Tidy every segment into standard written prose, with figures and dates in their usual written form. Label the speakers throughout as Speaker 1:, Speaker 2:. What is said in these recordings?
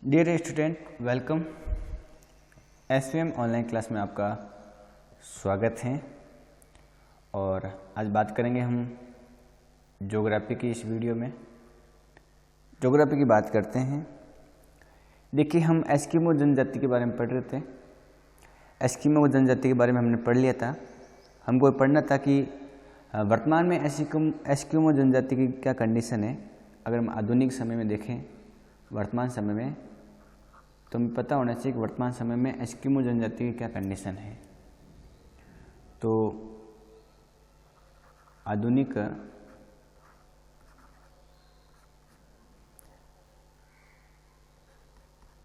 Speaker 1: Dear student, welcome. SVM online class में आपका स्वागत है। और आज बात करेंगे हम ज्योग्राफी की इस वीडियो में। ज्योग्राफी की बात करते हैं। देखिए, हम एस्किमो जनजाति के बारे में पढ़ रहे थे। एस्किमो जनजाति के बारे में हमने पढ़ लिया था। हमको पढ़ना था कि वर्तमान में एस्किमो जनजाति की क्या कंडीशन है। अगर हम आधुनिक समय में देखें, वर्तमान समय में, तो हमें पता होना चाहिए कि वर्तमान समय में एस्किमो जनजाति की क्या कंडीशन है। तो आधुनिक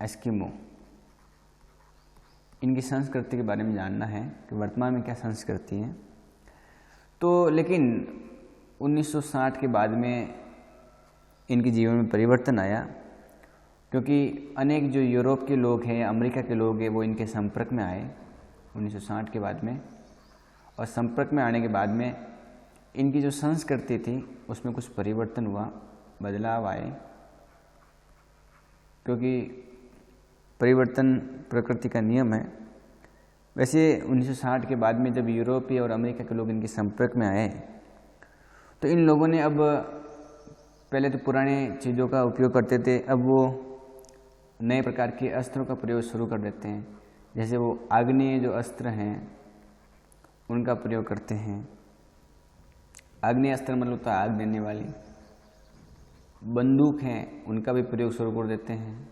Speaker 1: एस्किमो, इनकी संस्कृति के बारे में जानना है कि वर्तमान में क्या संस्कृति है। तो लेकिन 1960 के बाद में इनके जीवन में परिवर्तन आया, क्योंकि अनेक जो यूरोप के लोग हैं, अमेरिका के लोग हैं, वो इनके संपर्क में आए 1960 के बाद में। और संपर्क में आने के बाद में इनकी जो संस्कृति थी उसमें कुछ परिवर्तन हुआ, बदलाव आए, क्योंकि परिवर्तन प्रकृति का नियम है। वैसे 1960 के बाद में जब यूरोपीय और अमेरिका के लोग इनके संपर्क में आए, तो इन लोगों ने अब पहले तो पुराने चीज़ों का उपयोग करते थे, अब वो नए प्रकार के अस्त्रों का प्रयोग शुरू कर देते हैं। जैसे वो आग्नेय जो अस्त्र हैं उनका प्रयोग करते हैं। आग्नेय अस्त्र मतलब तो आग देने वाली बंदूक हैं, उनका भी प्रयोग शुरू कर देते हैं।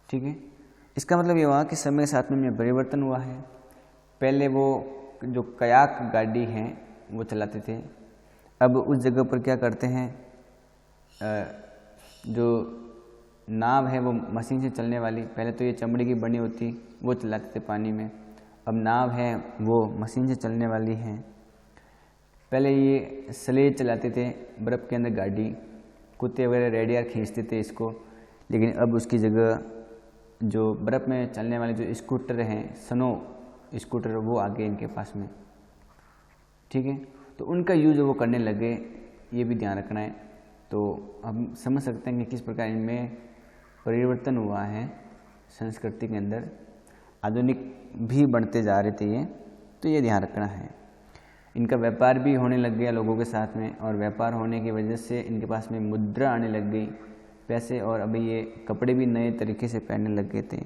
Speaker 1: ठीक है, इसका मतलब ये हुआ कि समय के साथ में परिवर्तन हुआ है। पहले वो जो कयाक गाड़ी हैं वो चलाते थे, अब उस जगह पर क्या करते हैं, जो नाव है वो मशीन से चलने वाली, पहले तो ये चमड़ी की बनी होती वो चलाते थे पानी में, अब नाव है वो मशीन से चलने वाली है। पहले ये स्लेज चलाते थे, बर्फ़ के अंदर गाड़ी, कुत्ते वगैरह रेडियर खींचते थे इसको, लेकिन अब उसकी जगह जो बर्फ़ में चलने वाले जो स्कूटर हैं, स्नो स्कूटर, वो आ गए इनके पास में। ठीक है, तो उनका यूज़ वो करने लगे, ये भी ध्यान रखना है। तो हम समझ सकते हैं कि किस प्रकार इनमें परिवर्तन हुआ है संस्कृति के अंदर, आधुनिक भी बनते जा रहे थे ये, तो ये ध्यान रखना है। इनका व्यापार भी होने लग गया लोगों के साथ में, और व्यापार होने की वजह से इनके पास में मुद्रा आने लग गई, पैसे, और अभी ये कपड़े भी नए तरीके से पहनने लग गए थे।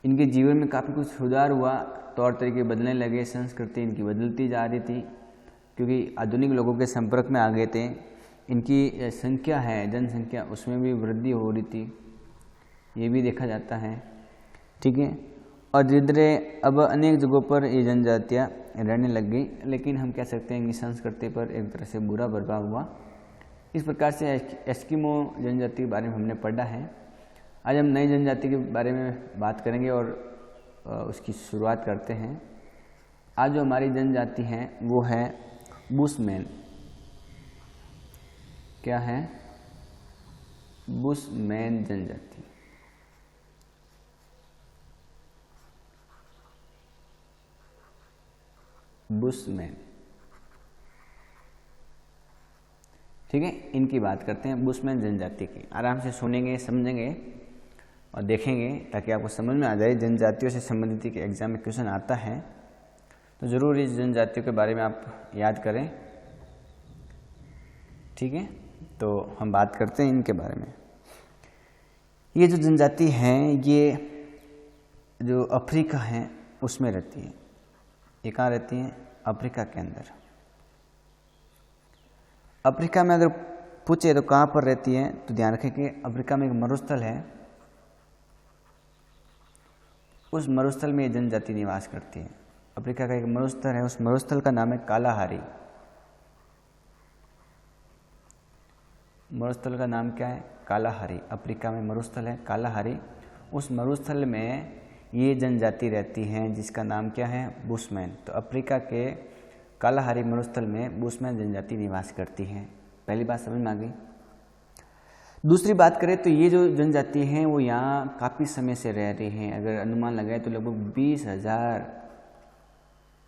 Speaker 1: इनके जीवन में काफ़ी कुछ सुधार हुआ, तौर तरीके बदलने लगे, संस्कृति इनकी बदलती जा रही थी, क्योंकि आधुनिक लोगों के संपर्क में आ गए थे। इनकी संख्या है, जनसंख्या, उसमें भी वृद्धि हो रही थी, ये भी देखा जाता है। ठीक है, और धीरे धीरे अब अनेक जगहों पर ये जनजातियाँ रहने लग गई, लेकिन हम कह सकते हैं कि संस्कृति पर एक तरह से बुरा प्रभाव हुआ। इस प्रकार से एस्किमो जनजाति के बारे में हमने पढ़ा है। आज हम नई जनजाति के बारे में बात करेंगे और उसकी शुरुआत करते हैं। आज जो हमारी जनजाति है वो है बुशमैन। क्या है? बुशमैन जनजाति। बुशमैन, ठीक है, इनकी बात करते हैं, बुशमैन जनजाति की। आराम से सुनेंगे, समझेंगे और देखेंगे, ताकि आपको समझ में आ जाए। जनजातियों से संबंधित एग्जाम में क्वेश्चन आता है, तो ज़रूर इस जनजातियों के बारे में आप याद करें। ठीक है, तो हम बात करते हैं इनके बारे में। ये जो जनजाति हैं, ये जो अफ्रीका है उसमें रहती है। ये कहाँ रहती हैं? अफ्रीका के अंदर। अफ्रीका में अगर पूछे तो कहाँ पर रहती है, तो ध्यान रखें कि अफ्रीका में एक मरुस्थल है, उस मरुस्थल में ये जनजाति निवास करती है। अफ्रीका का एक मरुस्थल है, उस मरुस्थल का नाम है कालाहारी। मरुस्थल का नाम क्या है? कालाहारी। अफ्रीका में मरुस्थल है कालाहारी, उस मरुस्थल में ये जनजाति रहती हैं, जिसका नाम क्या है? बुशमैन। तो अफ्रीका के कालाहारी मरुस्थल में बुशमैन जनजाति निवास करती है। पहली बात समझ में आ गई। दूसरी बात करें तो ये जो जनजाति हैं वो यहाँ काफ़ी समय से रह रही हैं। अगर अनुमान लगाए तो लगभग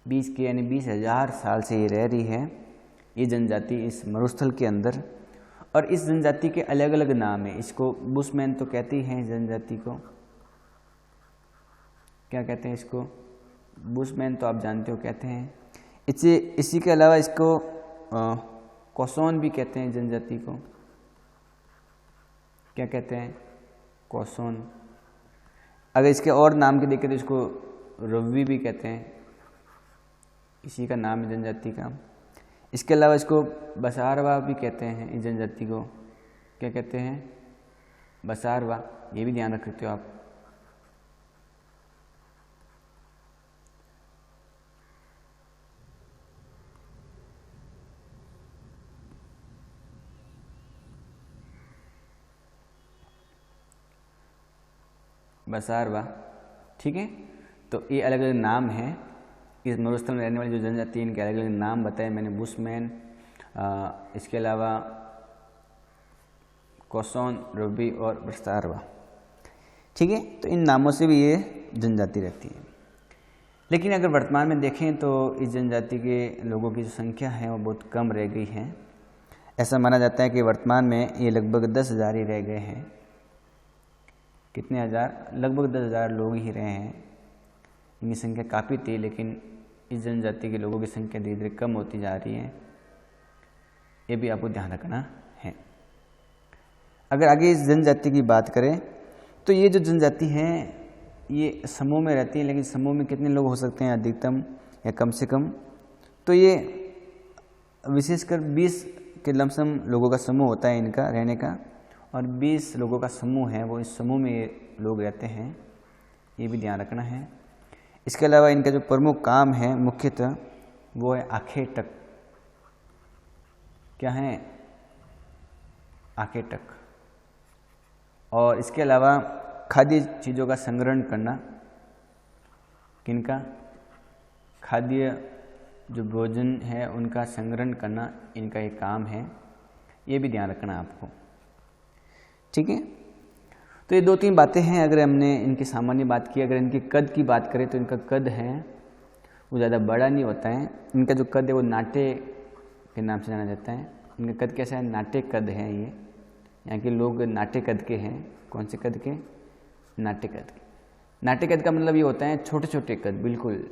Speaker 1: 20,000 साल से ये रह रही है, ये जनजाति इस मरुस्थल के अंदर। और इस जनजाति के अलग अलग नाम है। इसको बुशमैन तो कहती हैं, इस जनजाति को क्या कहते हैं? इसको बुशमैन तो आप जानते हो कहते हैं। इसी के अलावा इसको कोसोन भी कहते हैं, जनजाति को क्या कहते हैं? कोसोन। अगर इसके और नाम के देखें तो इसको रवी भी कहते हैं, इसी का नाम है जनजाति का। इसके अलावा इसको बसारवा भी कहते हैं, इस जनजाति को क्या कहते हैं? बसारवा। ये भी ध्यान रख सकते हो आप। बसारवा, ठीक है। तो ये अलग अलग नाम हैं। इस मरुस्थल में रहने वाली जो जनजाति इनके अलग अलग नाम बताए मैंने, बुशमैन, इसके अलावा कोसोन, रवी और बसारवा, ठीक है। तो इन नामों से भी ये जनजाति रहती है। लेकिन अगर वर्तमान में देखें तो इस जनजाति के लोगों की जो संख्या है वो बहुत कम रह गई है। ऐसा माना जाता है कि वर्तमान में ये लगभग 10,000 ही रह गए हैं। कितने हज़ार? लगभग 10,000 लोग ही रहे हैं। इनकी संख्या काफ़ी थी, लेकिन इस जनजाति के लोगों की संख्या धीरे धीरे कम होती जा रही है। ये भी आपको ध्यान रखना है। अगर आगे इस जनजाति की बात करें तो ये जो जनजाति है ये समूह में रहती है, लेकिन समूह में कितने लोग हो सकते हैं? अधिकतम या कम से कम? तो ये विशेषकर 20 के लमसम लोगों का समूह होता है इनका रहने का, और 20 लोगों का समूह है, वो इस समूह में ये लोग रहते हैं। ये भी ध्यान रखना है। इसके अलावा इनका जो प्रमुख काम है मुख्यतः वो है आखेटक। क्या है? आखेटक। और इसके अलावा खाद्य चीज़ों का संग्रहण करना। किनका? खाद्य जो भोजन है उनका संग्रहण करना इनका एक काम है। ये भी ध्यान रखना आपको, ठीक है। तो ये 2-3 बातें हैं। अगर हमने इनकी सामान्य बात की, अगर इनके कद की बात करें तो इनका कद है वो ज़्यादा बड़ा नहीं होता है। इनका जो कद है वो नाटे के नाम से जाना जाता है। इनका कद कैसा है? नाटे कद है। ये यहाँ के लोग नाटे कद के हैं। कौन से कद के? नाटे कद के। नाटे कद का मतलब ये होता है छोटे छोटे कद, बिल्कुल,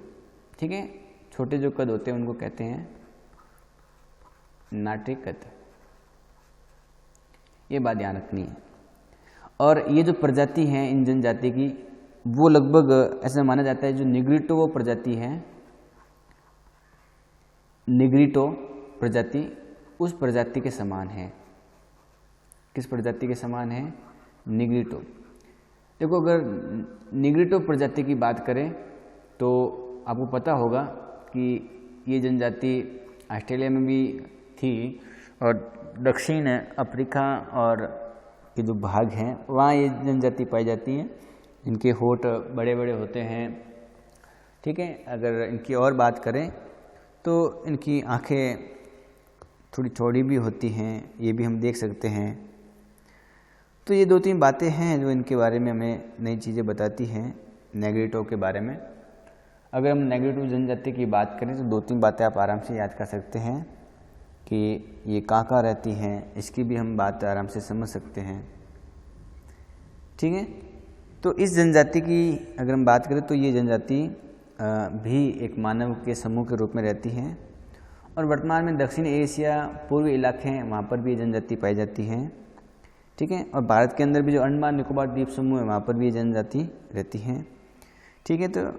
Speaker 1: ठीक है। छोटे जो कद होते हैं उनको कहते हैं नाटे कद। ये बात ध्यान रखनी है। और ये जो प्रजाति है इन जनजाति की, वो लगभग ऐसा माना जाता है जो निग्रिटो वो प्रजाति है, निग्रिटो प्रजाति उस प्रजाति के समान है। किस प्रजाति के समान है? निग्रिटो। देखो, अगर निग्रिटो प्रजाति की बात करें तो आपको पता होगा कि ये जनजाति ऑस्ट्रेलिया में भी थी, और दक्षिण अफ्रीका और के जो भाग हैं वहाँ ये जनजाति पाई जाती हैं। इनके होठ बड़े बड़े होते हैं, ठीक है। अगर इनकी और बात करें तो इनकी आंखें थोड़ी चौड़ी भी होती हैं, ये भी हम देख सकते हैं। तो ये 2-3 बातें हैं जो इनके बारे में हमें नई चीज़ें बताती हैं नेग्रिटो के बारे में। अगर हम नेग्रिटो जनजाति की बात करें तो 2-3 बातें आप आराम से याद कर सकते हैं कि ये कहाँ रहती हैं, इसकी भी हम बात आराम से समझ सकते हैं, ठीक है। तो इस जनजाति की अगर हम बात करें तो ये जनजाति भी एक मानव के समूह के रूप में रहती हैं, और वर्तमान में दक्षिण एशिया पूर्वी इलाके हैं वहाँ पर भी ये जनजाति पाई जाती हैं, ठीक है। और भारत के अंदर भी जो अंडमान निकोबार द्वीप समूह है वहाँ पर भी ये जनजाति रहती हैं, ठीक है। तो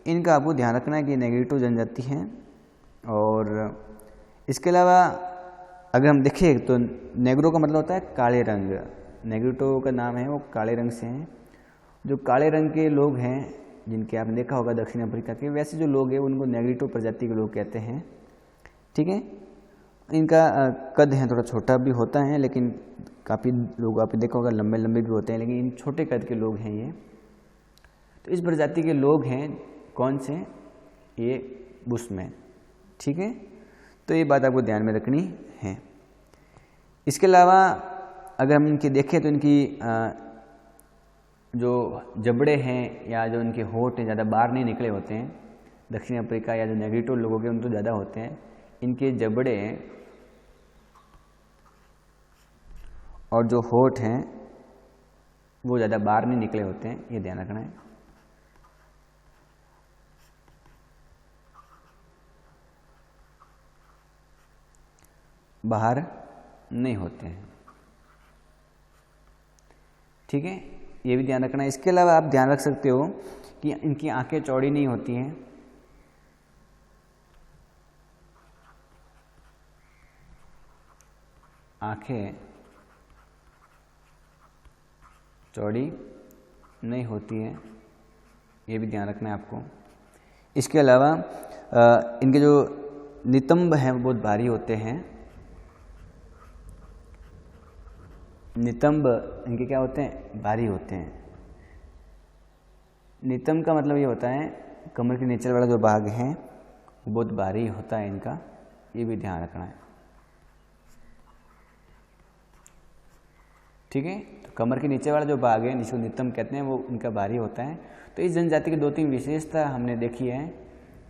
Speaker 1: इनका आपको ध्यान रखना है कि नेग्रिटो जनजाति हैं। और इसके अलावा अगर हम देखें तो नेग्रो का मतलब होता है काले रंग। नेग्रिटो का नाम है वो काले रंग से हैं। जो काले रंग के लोग हैं जिनके आपने देखा होगा दक्षिण अफ्रीका के, वैसे जो लोग हैं उनको नेग्रिटो प्रजाति के लोग कहते हैं, ठीक है। इनका कद है थोड़ा छोटा भी होता है, लेकिन काफ़ी लोग आपने देखा होगा लंबे लंबे भी होते हैं, लेकिन इन छोटे कद के लोग हैं ये। तो इस प्रजाति के लोग हैं कौन से? ये बुशमैन, ठीक है। तो ये बात आपको ध्यान में रखनी है। इसके अलावा अगर हम इनके देखें तो इनकी जो जबड़े हैं या जो इनके होठ हैं ज़्यादा बाहर नहीं निकले होते हैं। दक्षिण अफ्रीका या जो नेग्रिटो लोगों के उन तो ज़्यादा होते हैं। इनके जबड़े और जो होठ हैं वो ज़्यादा बाहर नहीं निकले होते हैं, ये ध्यान रखना है। बाहर नहीं होते हैं, ठीक है, ये भी ध्यान रखना है। इसके अलावा आप ध्यान रख सकते हो कि इनकी आंखें चौड़ी नहीं होती हैं, आंखें चौड़ी नहीं होती हैं, ये भी ध्यान रखना है आपको। इसके अलावा इनके जो नितंब हैं वो बहुत भारी होते हैं। नितंब इनके क्या होते हैं? भारी होते हैं। नितंब का मतलब ये होता है कमर के नीचे वाला जो भाग है वो बहुत भारी होता है इनका, ये भी ध्यान रखना है, ठीक है। तो कमर के नीचे वाला जो भाग है जिसको नितंब कहते हैं वो इनका भारी होता है। तो इस जनजाति की 2-3 विशेषता हमने देखी है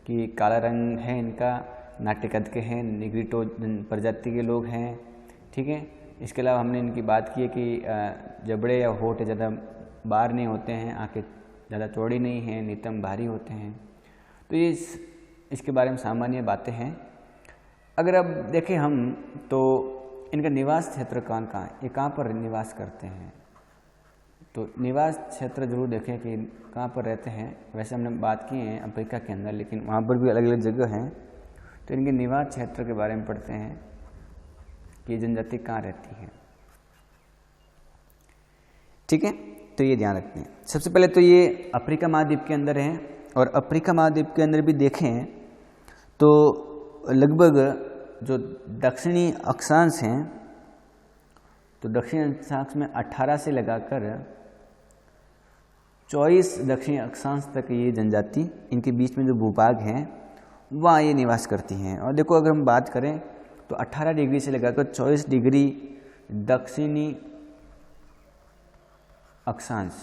Speaker 1: कि काला रंग है इनका, नाट्य कद के हैं, निग्रिटो प्रजाति के लोग हैं, ठीक है। इसके अलावा हमने इनकी बात की है कि जबड़े या होठ ज़्यादा बाहर नहीं होते हैं, आंखें ज़्यादा चौड़ी नहीं हैं, नितंब भारी होते हैं। तो ये इसके बारे में सामान्य बातें हैं। अगर अब देखें हम तो इनका निवास क्षेत्र कहाँ है, ये कहाँ पर निवास करते हैं, तो निवास क्षेत्र जरूर देखें कि कहाँ पर रहते हैं। वैसे हमने बात की है अफ्रीका के अंदर, लेकिन वहाँ पर भी अलग अलग जगह हैं। तो इनके निवास क्षेत्र के बारे में पढ़ते हैं कि ये जनजाति कहाँ रहती है, ठीक है। तो ये ध्यान रखते हैं। सबसे पहले तो ये अफ्रीका महाद्वीप के अंदर है, और अफ्रीका महाद्वीप के अंदर भी देखें तो लगभग जो दक्षिणी अक्षांश हैं, तो दक्षिणी अक्षांश में 18 से लगाकर 24 दक्षिणी अक्षांश तक ये जनजाति, इनके बीच में जो भूभाग हैं वहाँ ये निवास करती हैं। और देखो अगर हम बात करें तो 18 डिग्री से लगाकर 24 डिग्री दक्षिणी अक्षांश,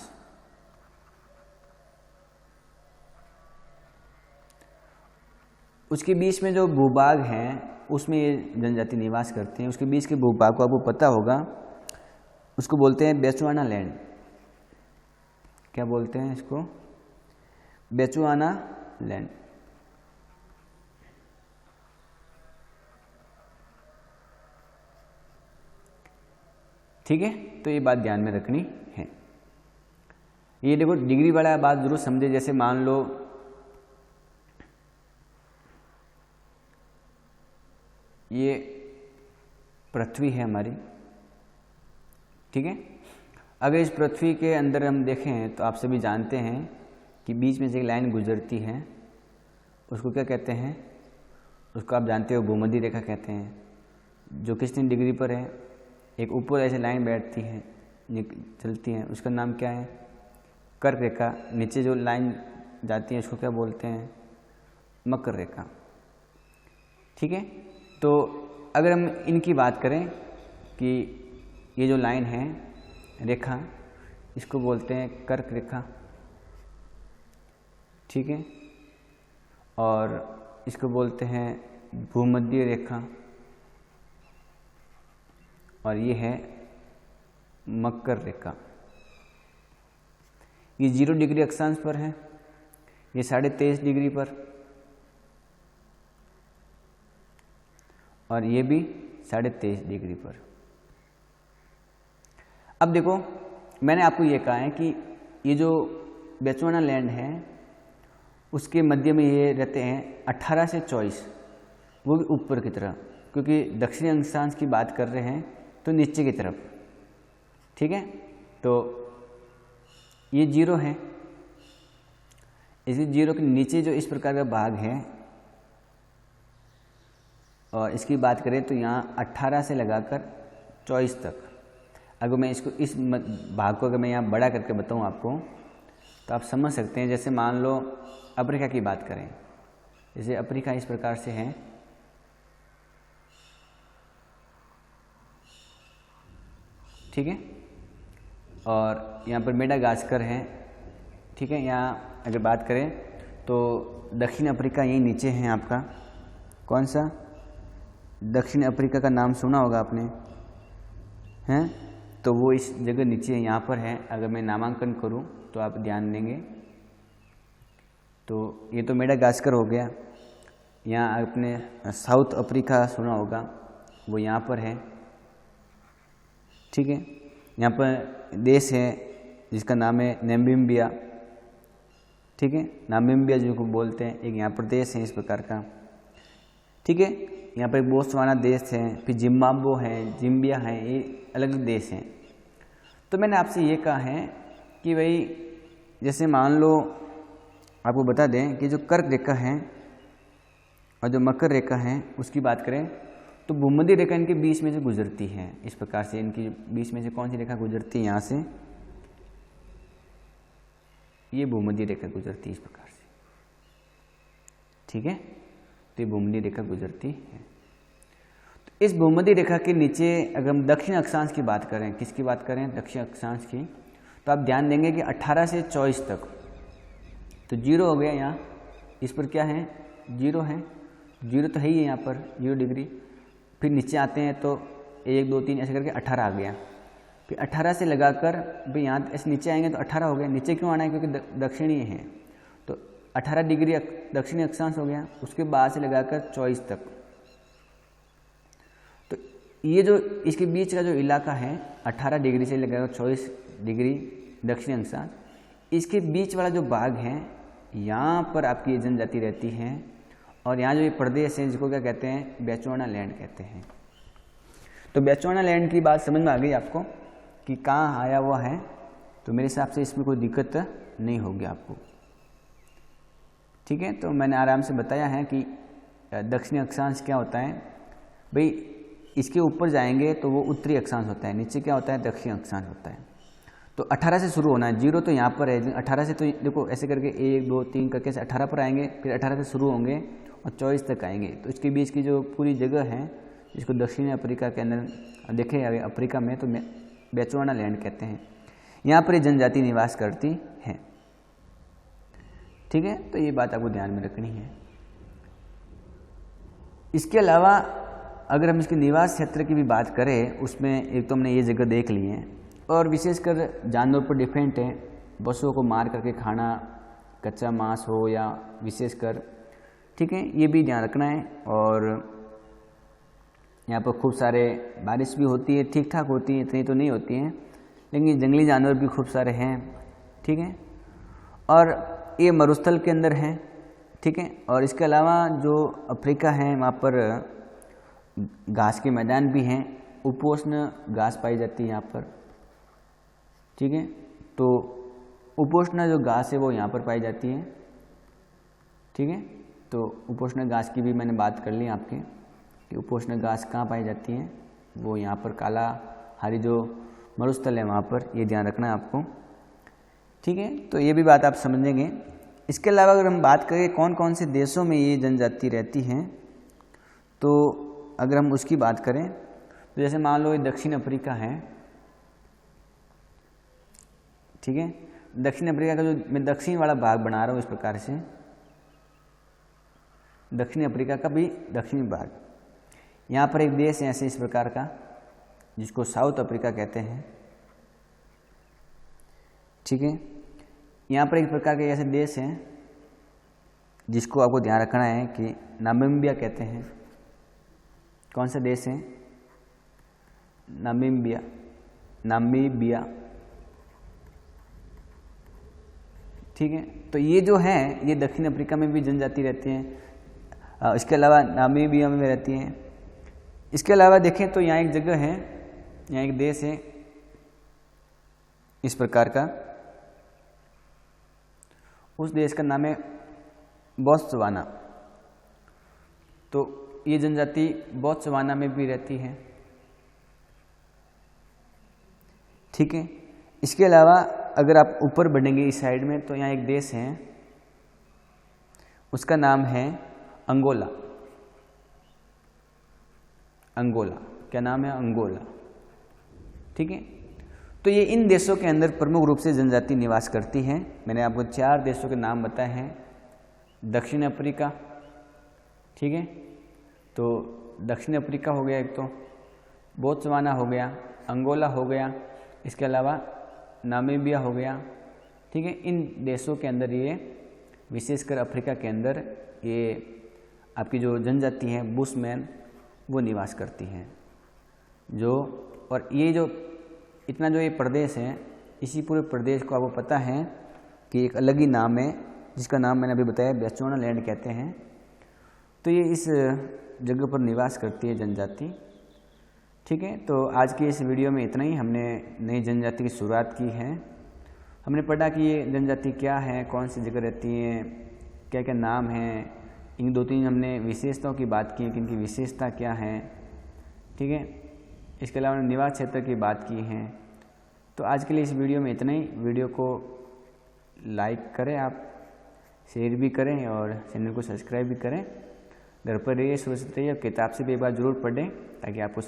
Speaker 1: उसके बीच में जो भूभाग हैं उसमें ये जनजाति निवास करते हैं। उसके बीच के भूभाग को आपको पता होगा, उसको बोलते हैं बेचुआना लैंड। क्या बोलते हैं इसको? बेचुआना लैंड, ठीक है। तो ये बात ध्यान में रखनी है। ये देखो डिग्री वाला बात जरूर समझे। जैसे मान लो ये पृथ्वी है हमारी, ठीक है। अगर इस पृथ्वी के अंदर हम देखें तो आप सभी जानते हैं कि बीच में से एक लाइन गुजरती है, उसको क्या कहते हैं? उसको आप जानते हो भूमध्य रेखा कहते हैं, जो कितनी डिग्री पर है। एक ऊपर ऐसे लाइन बैठती है, चलती है, उसका नाम क्या है? कर्क रेखा। नीचे जो लाइन जाती है उसको क्या बोलते हैं? मकर रेखा, ठीक है। तो अगर हम इनकी बात करें कि ये जो लाइन है रेखा, इसको बोलते हैं कर्क रेखा, ठीक है। और इसको बोलते हैं भूमध्य रेखा, और ये है मकर रेखा। ये 0 डिग्री अक्षांश पर है, ये 23.5 डिग्री पर, और ये भी 23.5 डिग्री पर। अब देखो मैंने आपको ये कहा है कि ये जो बेचुआना लैंड है उसके मध्य में ये रहते हैं 18 से 24, वो भी ऊपर की तरफ, क्योंकि दक्षिणी अक्षांश की बात कर रहे हैं तो नीचे की तरफ, ठीक है। तो ये 0 है, इसी 0 के नीचे जो इस प्रकार का भाग है, और इसकी बात करें तो यहाँ 18 से लगाकर 24 तक। अगर मैं इसको इस भाग को अगर मैं यहाँ बड़ा करके बताऊँ आपको तो आप समझ सकते हैं। जैसे मान लो अफ्रीका की बात करें, जैसे अफ्रीका इस प्रकार से है, ठीक है। और यहाँ पर मेडागास्कर है, ठीक है। यहाँ अगर बात करें तो दक्षिण अफ्रीका यहीं नीचे है आपका। कौन सा? दक्षिण अफ्रीका का नाम सुना होगा आपने, हैं? तो वो इस जगह नीचे यहाँ पर है। अगर मैं नामांकन करूँ तो आप ध्यान देंगे तो ये तो मेडागास्कर हो गया। यहाँ आपने साउथ अफ्रीका सुना होगा, वो यहाँ पर है, ठीक है। यहाँ पर देश है जिसका नाम है नामिबिया, ठीक है। नामिबिया जिसको बोलते हैं, एक यहाँ पर देश है इस प्रकार का, ठीक है। यहाँ पर एक बोत्सवाना देश है, फिर जिम्बाब्वे है, जिम्बिया है, ये अलग अलग देश हैं। तो मैंने आपसे ये कहा है कि भाई जैसे मान लो आपको बता दें कि जो कर्क रेखा है और जो मकर रेखा है उसकी बात करें तो भूमध्य रेखा इनके बीच में से गुजरती है। इस प्रकार से इनकी बीच में से कौन सी रेखा गुजरती है, यहाँ से ये भूमध्य रेखा गुजरती है इस प्रकार से, ठीक है। तो ये भूमध्य रेखा गुजरती है। तो इस भूमध्य रेखा के नीचे अगर हम दक्षिण अक्षांश की बात करें, किसकी बात करें, दक्षिण अक्षांश की, तो आप ध्यान देंगे कि 18 से 24 तक तो 0 हो गया। यहाँ इस पर क्या है, 0 है, 0 तो है ही है यहाँ पर 0 डिग्री। फिर नीचे आते हैं तो 1 2 3 ऐसे करके 18 आ गया। फिर 18 से लगाकर भाई यहाँ ऐसे नीचे आएंगे तो 18 हो गया। नीचे क्यों आना है, क्योंकि दक्षिणी है तो 18 डिग्री दक्षिणी अक्षांश हो गया। उसके बाद से लगाकर 24 तक, तो ये जो इसके बीच का जो इलाका है 18 डिग्री से लगाकर 24 डिग्री दक्षिणी अक्षांश, इसके बीच वाला जो भाग है यहाँ पर आपकी ये जनजाति रहती है। और यहाँ जो ये प्रदेश है जिसको क्या कहते हैं, बेचुआना लैंड कहते हैं। तो बेचुआना लैंड की बात समझ में आ गई आपको कि कहाँ आया हुआ है। तो मेरे हिसाब से इसमें कोई दिक्कत नहीं होगी आपको, ठीक है। तो मैंने आराम से बताया है कि दक्षिणी अक्षांश क्या होता है। भाई इसके ऊपर जाएंगे तो वो उत्तरी अक्षांश होता है, नीचे क्या होता है, दक्षिण अक्षांश होता है। तो 18 से शुरू होना है, 0 तो यहाँ पर है, 18 से तो देखो ऐसे करके 1 2 3 करके 18 पर आएंगे, फिर 18 से शुरू होंगे और 24 तक आएंगे। तो इसके बीच की जो पूरी जगह है जिसको दक्षिणी अफ्रीका के अंदर देखें, अभी अफ्रीका में तो बेचुआना लैंड कहते हैं, यहाँ पर ये जनजाति निवास करती है, ठीक है। तो ये बात आपको ध्यान में रखनी है। इसके अलावा अगर हम इसके निवास क्षेत्र की भी बात करें, उसमें एक तो हमने ये जगह देख ली है और विशेषकर जानवर पर डिपेंड है, पशुओं को मार करके खाना, कच्चा मांस हो या विशेषकर, ठीक है, ये भी ध्यान रखना है। और यहाँ पर खूब सारे बारिश भी होती है, ठीक ठाक होती है, इतनी तो नहीं होती हैं, लेकिन जंगली जानवर भी खूब सारे हैं, ठीक है। और ये मरुस्थल के अंदर है, ठीक है। और इसके अलावा जो अफ्रीका है वहाँ पर घास के मैदान भी हैं, उपोष्ण घास पाई जाती है यहाँ पर, ठीक है। तो उपोष्ण जो घास है वो यहाँ पर पाई जाती है, ठीक है। तो उपोष्ण घास की भी मैंने बात कर ली आपके कि उपोष्ण घास कहाँ पाई जाती है, वो यहाँ पर काला हरी जो मरुस्थल है वहाँ पर, ये ध्यान रखना है आपको, ठीक है। तो ये भी बात आप समझेंगे। इसके अलावा अगर हम बात करें कौन कौन से देशों में ये जनजाति रहती हैं, तो अगर हम उसकी बात करें तो जैसे मान लो ये दक्षिण अफ्रीका है, ठीक है। दक्षिण अफ्रीका का जो मैं दक्षिण वाला भाग बना रहा हूँ इस प्रकार से, दक्षिण अफ्रीका का भी दक्षिणी भाग, यहाँ पर एक देश है ऐसे इस प्रकार का जिसको साउथ अफ्रीका कहते हैं, ठीक है। यहाँ पर एक प्रकार के ऐसे देश हैं जिसको आपको ध्यान रखना है कि नामिबिया कहते हैं। कौन सा देश है, नामिबिया, नामीबिया, ठीक है। तो ये जो है ये दक्षिण अफ्रीका में भी जनजाति रहती हैं, इसके अलावा नामीबिया में रहती हैं। इसके अलावा देखें तो यहाँ एक जगह है, यहाँ एक देश है इस प्रकार का, उस देश का नाम है बोत्सवाना। तो ये जनजाति बोत्सवाना में भी रहती है, ठीक है। इसके अलावा अगर आप ऊपर बढ़ेंगे इस साइड में तो यहाँ एक देश है, उसका नाम है अंगोला। अंगोला, क्या नाम है, अंगोला, ठीक है। तो ये इन देशों के अंदर प्रमुख रूप से जनजाति निवास करती हैं। मैंने आपको 4 देशों के नाम बताए हैं, दक्षिण अफ्रीका, ठीक है। तो दक्षिण अफ्रीका हो गया एक, तो बोत्सवाना हो गया, अंगोला हो गया, इसके अलावा नामीबिया हो गया, ठीक है। इन देशों के अंदर ये विशेषकर अफ्रीका के अंदर ये आपकी जो जनजाति है बुशमैन वो निवास करती हैं। और ये जो इतना जो ये प्रदेश है, इसी पूरे प्रदेश को आपको पता है कि एक अलग ही नाम है जिसका नाम मैंने अभी बताया, बेचोना लैंड कहते हैं। तो ये इस जगह पर निवास करती है जनजाति, ठीक है। तो आज की इस वीडियो में इतना ही। हमने नई जनजाति की शुरुआत की है। हमने पढ़ा कि ये जनजाति क्या है, कौन सी जगह रहती है, क्या क्या नाम है, इन 2-3 हमने विशेषताओं की बात की कि इनकी विशेषता क्या है, ठीक है। इसके अलावा निवास क्षेत्र की बात की है। तो आज के लिए इस वीडियो में इतना ही। वीडियो को लाइक करें, आप शेयर भी करें और चैनल को सब्सक्राइब भी करें। घर पर रहिए, सुरक्षित रहिए और किताब से भी एक बार ज़रूर पढ़ें ताकि आपको